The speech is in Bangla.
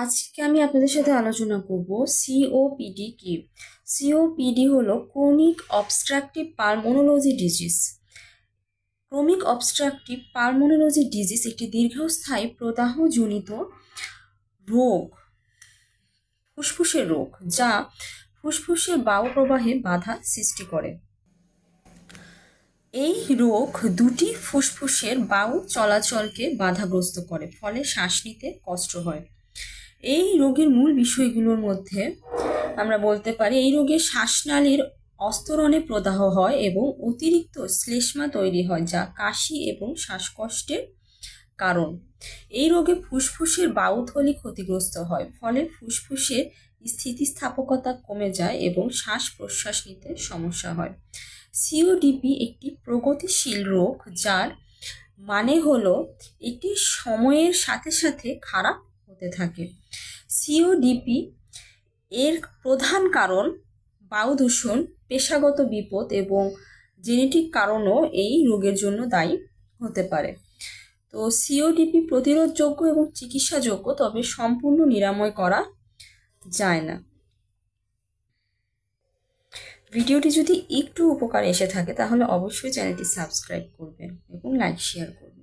আজকে আমি আপনাদের সাথে আলোচনা করব সিওপিডি কি। সিওপিডি হলো chronic obstructive pulmonology disease. Chronic obstructive pulmonology disease একটি দীর্ঘস্থায়ী প্রদাহজনিত রোগ, ফুসফুসের রোগ, যা ফুসফুসের বায়ু প্রবাহে বাধা সৃষ্টি করে। এই রোগ দুটি ফুসফুসের বায়ু চলাচলকে বাধাগ্রস্ত করে, ফলে শ্বাস নিতে কষ্ট হয়। এই রোগের মূল বিষয়গুলোর মধ্যে আমরা বলতে পারি, এই রোগে শ্বাসনালীর অস্তরণে প্রদাহ হয় এবং অতিরিক্ত শ্লেষ্মা তৈরি হয়, যা কাশি এবং শ্বাসকষ্টের কারণ। এই রোগে ফুসফুসের বায়ুথলি ক্ষতিগ্রস্ত হয়, ফলে ফুসফুসের স্থিতিস্থাপকতা কমে যায় এবং শ্বাস প্রশ্বাস নিতে সমস্যা হয়। সিওডিপি একটি প্রগতিশীল রোগ, যার মানে হলো এটি সময়ের সাথে সাথে খারাপ হতে থাকে। সিওডিপি এর প্রধান কারণ বায়ু দূষণ, পেশাগত বিপদ এবং জেনেটিক কারণও এই রোগের জন্য দায়ী হতে পারে। তো সিওডিপি প্রতিরোধযোগ্য এবং চিকিৎসাযোগ্য, তবে সম্পূর্ণ নিরাময় করা যায় না। ভিডিওটি যদি একটু উপকারে এসে থাকে তাহলে অবশ্যই চ্যানেলটি সাবস্ক্রাইব করবেন এবং লাইক শেয়ার করবেন।